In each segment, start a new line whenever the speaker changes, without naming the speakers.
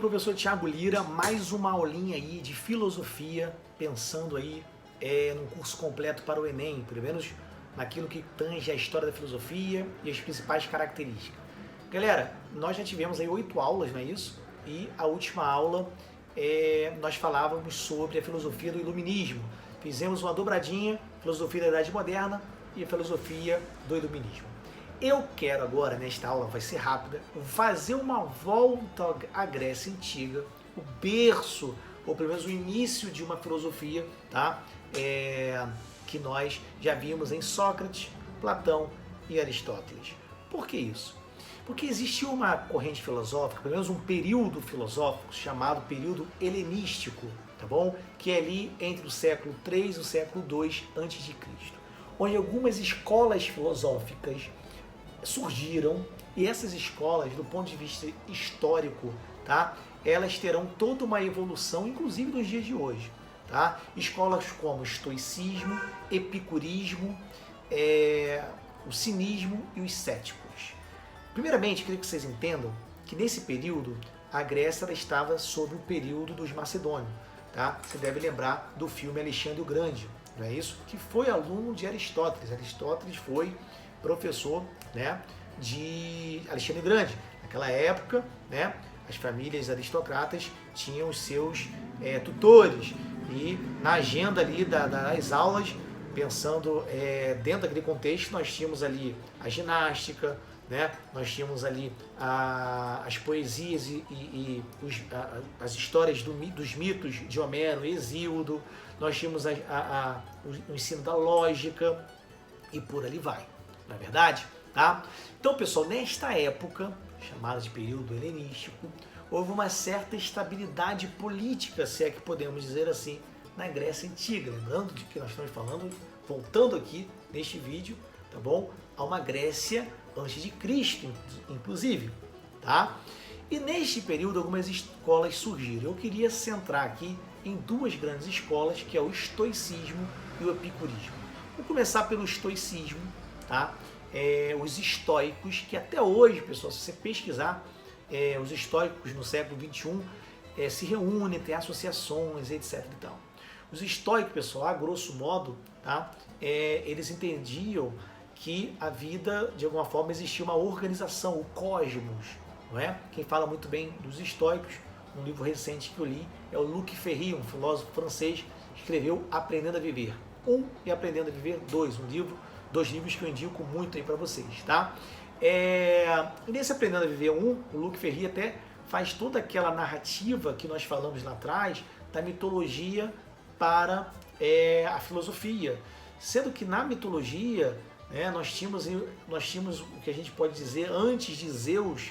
professor Thiago Lira, mais uma aulinha aí de filosofia, pensando aí num curso completo para o Enem, pelo menos naquilo que tange a história da filosofia e as principais características. Galera, nós já tivemos aí 8 aulas, não é isso? E a última aula nós falávamos sobre a filosofia do iluminismo. Fizemos uma dobradinha, filosofia da Idade Moderna e a filosofia do iluminismo. Eu quero agora, nesta aula, vai ser rápida, fazer uma volta à Grécia Antiga, o berço, ou pelo menos o início de uma filosofia, tá? Que nós já vimos em Sócrates, Platão e Aristóteles. Por que isso? Porque existiu uma corrente filosófica, pelo menos um período filosófico, chamado período helenístico, tá bom? Que é ali entre o século III e o século II a.C., onde algumas escolas filosóficas surgiram, e essas escolas, do ponto de vista histórico, tá? Elas terão toda uma evolução, inclusive nos dias de hoje, tá? Escolas como estoicismo, epicurismo, o cinismo e os céticos. Primeiramente, queria que vocês entendam que nesse período a Grécia ela estava sob o período dos macedônios, tá? Você deve lembrar do filme Alexandre o Grande, não é isso? Que foi aluno de Aristóteles. Aristóteles foi professor, né, de Alexandre o Grande. Naquela época, né, as famílias aristocratas tinham os seus tutores, e na agenda ali das aulas, pensando dentro daquele contexto, nós tínhamos ali a ginástica, né, nós tínhamos ali as poesias e as histórias dos mitos de Homero, Hesíodo, nós tínhamos o ensino da lógica e por ali vai. Não é verdade? Tá? Então, pessoal, nesta época, chamada de período helenístico, houve uma certa estabilidade política, se é que podemos dizer assim, na Grécia Antiga. Lembrando de que nós estamos falando, voltando aqui neste vídeo, tá bom? A uma Grécia antes de Cristo, inclusive, tá? E neste período algumas escolas surgiram. Eu queria centrar aqui em duas grandes escolas, que é o estoicismo e o epicurismo. Vou começar pelo estoicismo, tá? Os estoicos, que até hoje, pessoal, se você pesquisar, os estoicos no século XXI se reúnem, tem associações, etc. e tal. Os estoicos, pessoal, a grosso modo, tá? Eles entendiam que a vida, de alguma forma, existia uma organização, o cosmos, não é? Quem fala muito bem dos estoicos, um livro recente que eu li, é o Luc Ferry, um filósofo francês, que escreveu Aprendendo a Viver 1 e Aprendendo a Viver 2, dois livros que eu indico muito aí para vocês, tá? Nesse Aprendendo a Viver 1, o Luc Ferry até faz toda aquela narrativa que nós falamos lá atrás, da mitologia para a filosofia, sendo que na mitologia nós tínhamos o que a gente pode dizer, antes de Zeus,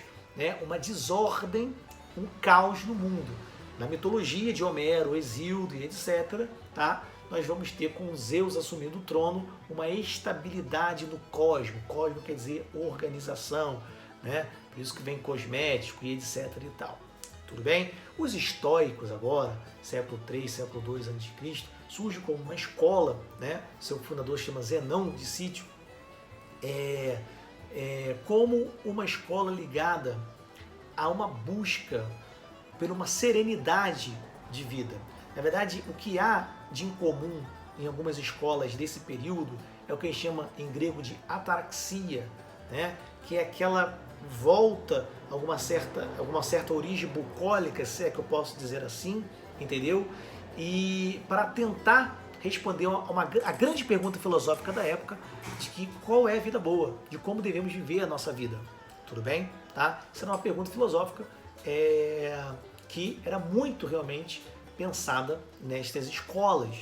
uma desordem, um caos no mundo. Na mitologia de Homero, Hesíodo e etc., tá? Nós vamos ter, com Zeus assumindo o trono, uma estabilidade no cosmo. Cosmo quer dizer organização, né? Por isso que vem cosmético e etc. e tal. Tudo bem? Os estoicos agora, século III, século II a.C., surge como uma escola, né? Seu fundador se chama Zenão de Cítio, como uma escola ligada a uma busca por uma serenidade de vida. Na verdade, o que há de incomum em algumas escolas desse período é o que a gente chama em grego de ataraxia, né? Que é aquela volta a alguma certa origem bucólica, se é que eu posso dizer assim, entendeu? E para tentar responder a grande pergunta filosófica da época, de que qual é a vida boa, de como devemos viver a nossa vida. Tudo bem? Tá? Essa era uma pergunta filosófica que era muito realmente pensada nestas escolas.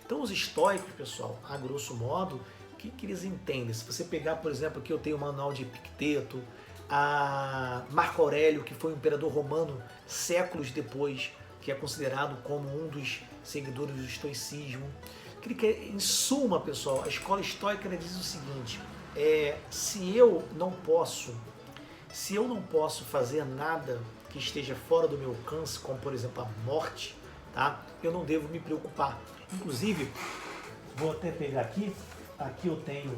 Então os estoicos, pessoal, a grosso modo, o que eles entendem? Se você pegar, por exemplo, aqui eu tenho o manual de Epicteto, a Marco Aurélio, que foi um imperador romano séculos depois, que é considerado como um dos seguidores do estoicismo. Em suma, pessoal, a escola estoica diz o seguinte: se eu não posso fazer nada que esteja fora do meu alcance, como por exemplo a morte, tá? Eu não devo me preocupar. Inclusive, vou até pegar aqui eu tenho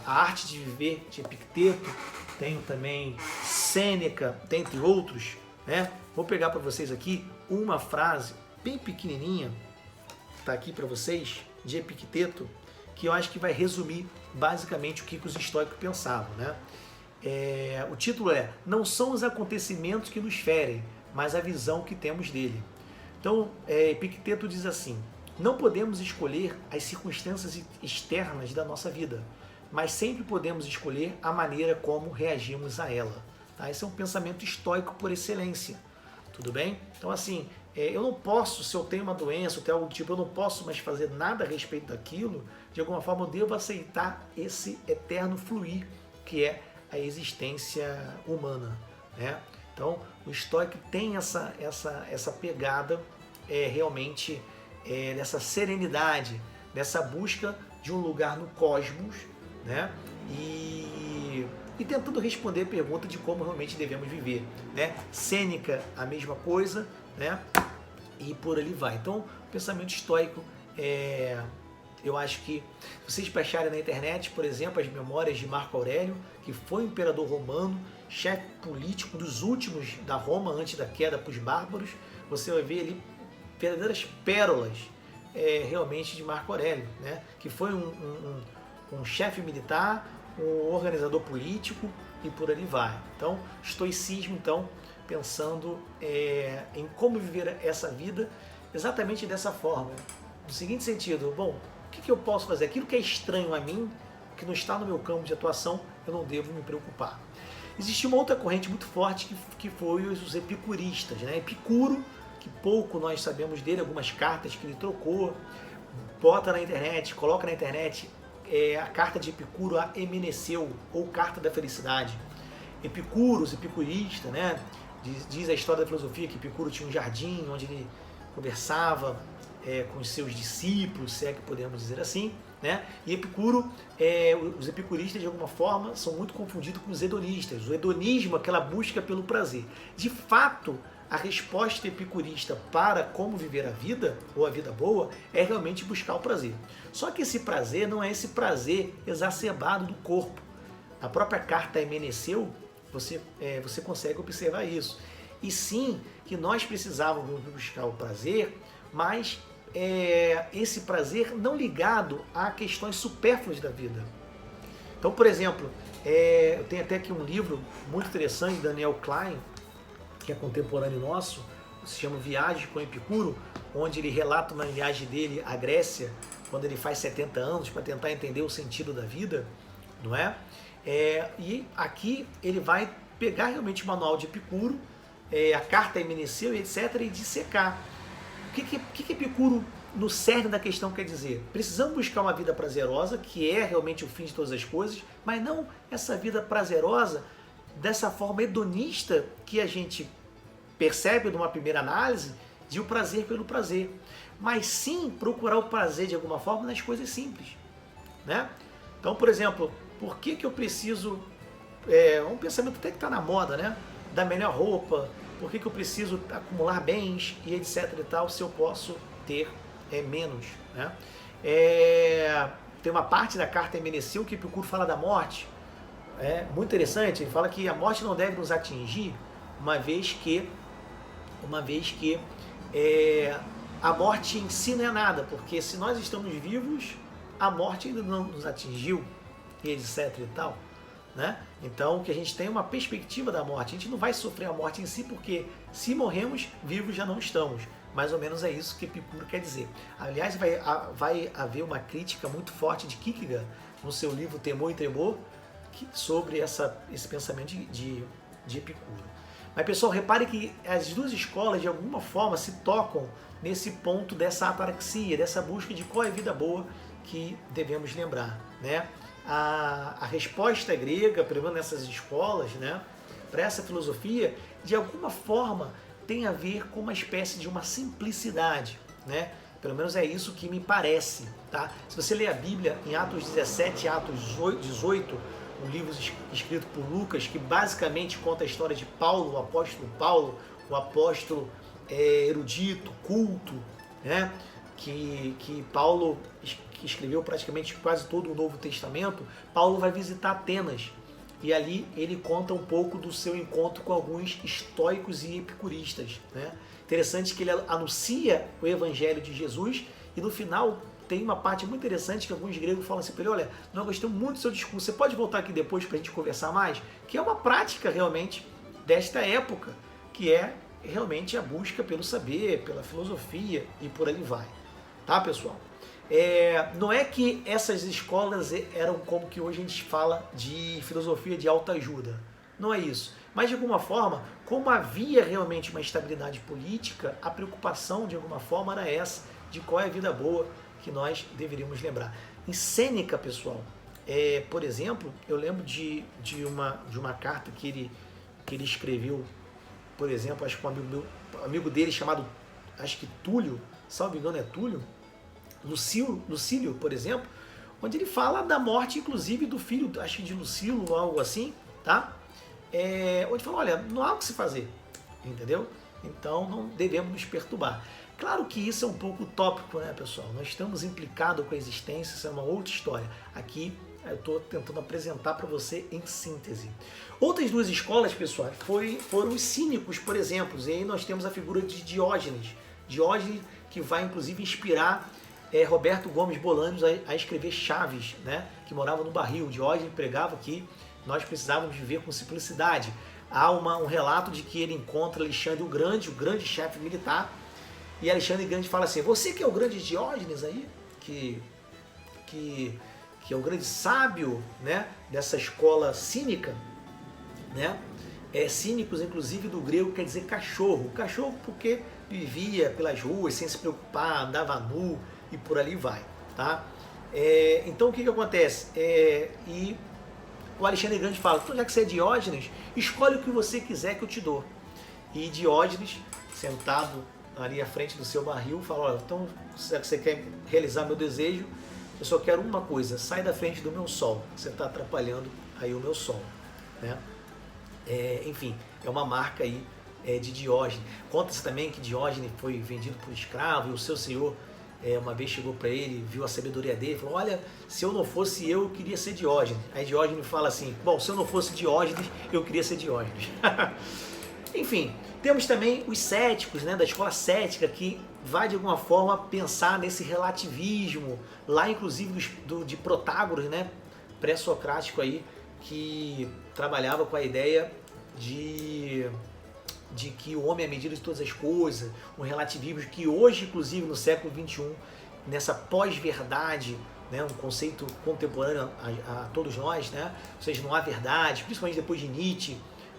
a Arte de Viver de Epicteto, tenho também Sêneca, dentre outros, né? Vou pegar para vocês aqui uma frase bem pequenininha, tá aqui para vocês, de Epicteto, que eu acho que vai resumir basicamente o que os estoicos pensavam, né? O título é: não são os acontecimentos que nos ferem, mas a visão que temos dele. Então, Epicteto diz assim: não podemos escolher as circunstâncias externas da nossa vida, mas sempre podemos escolher a maneira como reagimos a ela. Tá? Esse é um pensamento estoico por excelência. Tudo bem? Então, assim, eu não posso, se eu tenho uma doença, ou tenho algo do tipo, eu não posso mais fazer nada a respeito daquilo. De alguma forma, eu devo aceitar esse eterno fluir que é a existência humana, né? Então, o estoico tem essa pegada realmente dessa serenidade, dessa busca de um lugar no cosmos, né? E tentando responder a pergunta de como realmente devemos viver, né? Sêneca, a mesma coisa, né? E por ali vai. Então, o pensamento estoico eu acho que se vocês baixarem na internet, por exemplo, as memórias de Marco Aurélio, que foi um imperador romano, chefe político dos últimos da Roma antes da queda para os bárbaros, você vai ver ali verdadeiras pérolas realmente de Marco Aurélio, né? Que foi um chefe militar, um organizador político e por ali vai. Então, estoicismo, então, pensando em como viver essa vida exatamente dessa forma. No seguinte sentido, bom, o que eu posso fazer? Aquilo que é estranho a mim, que não está no meu campo de atuação, eu não devo me preocupar. Existia uma outra corrente muito forte que foi os epicuristas, né? Epicuro, que pouco nós sabemos dele, algumas cartas que ele trocou, bota na internet, coloca na internet a carta de Epicuro a Emeneceu, ou Carta da Felicidade. Epicuros, epicurista, né? Diz a história da filosofia que Epicuro tinha um jardim onde ele conversava com os seus discípulos, se é que podemos dizer assim, né? E Epicuro, os epicuristas de alguma forma são muito confundidos com os hedonistas. O hedonismo, aquela busca pelo prazer. De fato, a resposta epicurista para como viver a vida, ou a vida boa, é realmente buscar o prazer. Só que esse prazer não é esse prazer exacerbado do corpo. Na própria carta a Emeneceu, você consegue observar isso. E sim, que nós precisávamos buscar o prazer, mas esse prazer não ligado a questões supérfluas da vida. Então, por exemplo, eu tenho até aqui um livro muito interessante de Daniel Klein, que é contemporâneo nosso, se chama Viagem com Epicuro, onde ele relata uma viagem dele à Grécia, quando ele faz 70 anos, para tentar entender o sentido da vida, não é? E aqui ele vai pegar realmente o manual de Epicuro, a carta a Emeneceu, etc., e dissecar. O que Epicuro, no cerne da questão, quer dizer? Precisamos buscar uma vida prazerosa, que é realmente o fim de todas as coisas, mas não essa vida prazerosa dessa forma hedonista que a gente percebe numa primeira análise, de o prazer pelo prazer. Mas sim procurar o prazer de alguma forma nas coisas simples, né? Então, por exemplo, por que eu preciso... um pensamento até que está na moda, né? Da melhor roupa, por que eu preciso acumular bens e etc e tal, se eu posso ter menos, né? Tem uma parte da carta Emeneceu que Epicuro fala da morte, muito interessante. Ele fala que a morte não deve nos atingir, uma vez que a morte em si não é nada, porque se nós estamos vivos, a morte ainda não nos atingiu, e etc e tal, né? Então, que a gente tem uma perspectiva da morte. A gente não vai sofrer a morte em si, porque se morremos, vivos já não estamos. Mais ou menos é isso que Epicuro quer dizer. Aliás, vai haver uma crítica muito forte de Kierkegaard no seu livro Temor e Tremor sobre esse pensamento de Epicuro. Mas, pessoal, repare que as duas escolas, de alguma forma, se tocam nesse ponto dessa ataraxia, dessa busca de qual é a vida boa que devemos lembrar, né? A resposta grega, pelo menos nessas escolas, né, para essa filosofia, de alguma forma tem a ver com uma espécie de uma simplicidade, né? Pelo menos é isso que me parece, tá? Se você ler a Bíblia em Atos 17 e Atos 18, um livro escrito por Lucas, que basicamente conta a história de Paulo, o apóstolo erudito, culto, né? Que Paulo escreveu praticamente quase todo o Novo Testamento. Paulo vai visitar Atenas, e ali ele conta um pouco do seu encontro com alguns estoicos e epicuristas, né? Interessante que ele anuncia o evangelho de Jesus e no final tem uma parte muito interessante que alguns gregos falam assim para ele: olha, nós gostamos muito do seu discurso, você pode voltar aqui depois para a gente conversar mais? Que é uma prática realmente desta época, que é realmente a busca pelo saber, pela filosofia e por ali vai. Tá, pessoal? Não é que essas escolas eram como que hoje a gente fala de filosofia de autoajuda. Não é isso. Mas, de alguma forma, como havia realmente uma estabilidade política, a preocupação, de alguma forma, era essa, de qual é a vida boa que nós deveríamos lembrar. Em Sêneca, pessoal, por exemplo, eu lembro de uma carta que ele escreveu, por exemplo, acho que um amigo dele chamado, acho que Túlio, salvo engano é Túlio, Lucílio, por exemplo, onde ele fala da morte, inclusive, do filho, acho que de Lucílio ou algo assim, tá? Onde fala, olha, não há o que se fazer, entendeu? Então não devemos nos perturbar. Claro que isso é um pouco utópico, né, pessoal? Nós estamos implicados com a existência, isso é uma outra história. Aqui eu estou tentando apresentar para você em síntese. Outras duas escolas, pessoal, foram os cínicos, por exemplo. E aí nós temos a figura de Diógenes. Diógenes que vai, inclusive, inspirar Roberto Gomes Bolanos a escrever Chaves, né? Que morava no barril. Diógenes pregava que nós precisávamos viver com simplicidade. Há um relato de que ele encontra Alexandre o grande chefe militar, e Alexandre o Grande fala assim: você que é o grande Diógenes aí, que é o grande sábio, né, dessa escola cínica, né? Cínicos, inclusive, do grego quer dizer cachorro. Cachorro porque vivia pelas ruas sem se preocupar, andava nu e por ali vai, tá? Então o que acontece? E o Alexandre Grande fala: então, já que você é Diógenes, escolhe o que você quiser que eu te dou. E Diógenes, sentado ali à frente do seu barril, fala: olha, então, já que você quer realizar meu desejo, eu só quero uma coisa: sai da frente do meu sol, você está atrapalhando aí o meu sol, né? Enfim, é uma marca aí de Diógenes. Conta-se também que Diógenes foi vendido por escravo e o seu senhor uma vez chegou para ele, viu a sabedoria dele, falou: olha, se eu não fosse eu queria ser Diógenes. Aí Diógenes fala assim: bom, se eu não fosse Diógenes, eu queria ser Diógenes. Enfim, temos também os céticos, né, da escola cética, que vai de alguma forma pensar nesse relativismo, lá inclusive de Protágoras, né, pré-socrático aí, que trabalhava com a ideia de que o homem é a medida de todas as coisas, um relativismo que hoje, inclusive no século XXI, nessa pós-verdade, né, um conceito contemporâneo a todos nós, né, ou seja, não há verdade, principalmente depois de Nietzsche,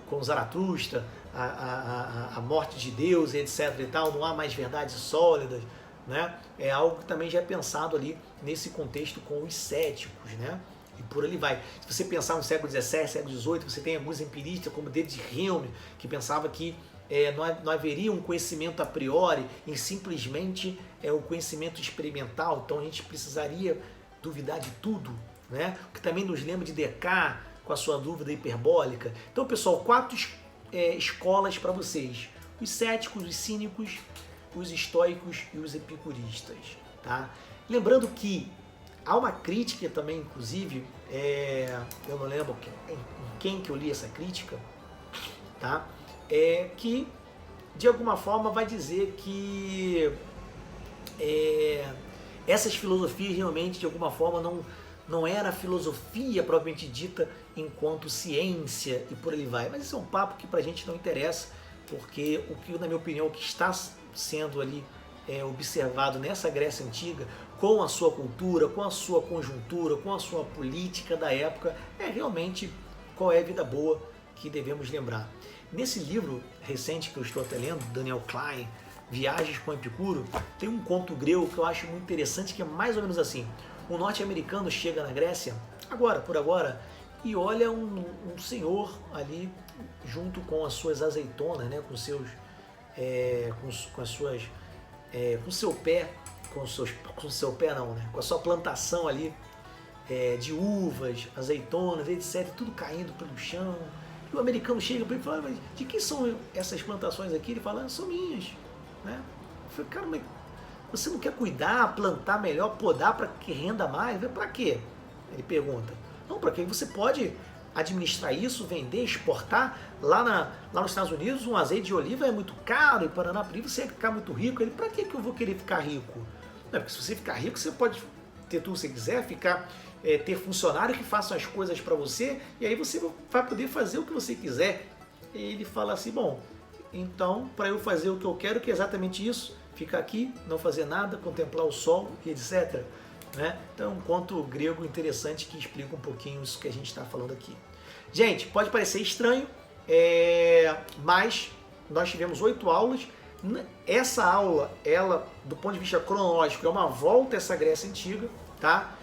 com Zaratustra, a morte de Deus, etc. e tal, não há mais verdades sólidas, né? É algo que também já é pensado ali nesse contexto com os céticos, né? E por ali vai. Se você pensar no século XVII, século XVIII, você tem alguns empiristas como David Hume, que pensava que não haveria um conhecimento a priori e simplesmente o conhecimento experimental, então a gente precisaria duvidar de tudo, né? O que também nos lembra de Descartes, com a sua dúvida hiperbólica. Então, pessoal, 4 escolas para vocês: os céticos, os cínicos, os estoicos e os epicuristas, tá? Lembrando que há uma crítica também, inclusive, eu não lembro em quem que eu li essa crítica, tá? Que de alguma forma vai dizer que essas filosofias realmente de alguma forma não era filosofia propriamente dita enquanto ciência e por aí vai. Mas isso é um papo que pra gente não interessa, porque o que, na minha opinião, o que está sendo ali observado nessa Grécia Antiga, com a sua cultura, com a sua conjuntura, com a sua política da época, é realmente qual é a vida boa que devemos lembrar. Nesse livro recente que eu estou até lendo, Daniel Klein, Viagens com Epicuro, tem um conto grego que eu acho muito interessante, que é mais ou menos assim: um norte-americano chega na Grécia, por agora, e olha um senhor ali junto com as suas azeitonas, né, com seu sua plantação ali de uvas, azeitonas, etc, tudo caindo pelo chão. E o americano chega para ele e fala: mas de quem são essas plantações aqui? Ele fala: são minhas, né? Eu falei: cara, mas você não quer cuidar, plantar melhor, podar para que renda mais? Para quê? Ele pergunta. Não, para que você pode administrar isso, vender, exportar. Lá nos Estados Unidos, um azeite de oliva é muito caro, e Paraná, para você ficar muito rico. Ele, para que eu vou querer ficar rico? Não, porque se você ficar rico, você pode ter tudo que você quiser, ter funcionário que façam as coisas para você, e aí você vai poder fazer o que você quiser. E ele fala assim, bom, então, para eu fazer o que eu quero, que é exatamente isso, ficar aqui, não fazer nada, contemplar o sol e etc. Né? Então, é um conto grego interessante que explica um pouquinho isso que a gente está falando aqui. Gente, pode parecer estranho, mas nós tivemos 8 aulas. Essa aula, ela, do ponto de vista cronológico, é uma volta a essa Grécia Antiga, tá?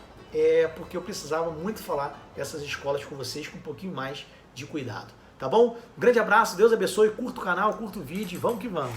Porque eu precisava muito falar dessas escolas com vocês com um pouquinho mais de cuidado, tá bom? Um grande abraço, Deus abençoe, curta o canal, curta o vídeo, vamos que vamos!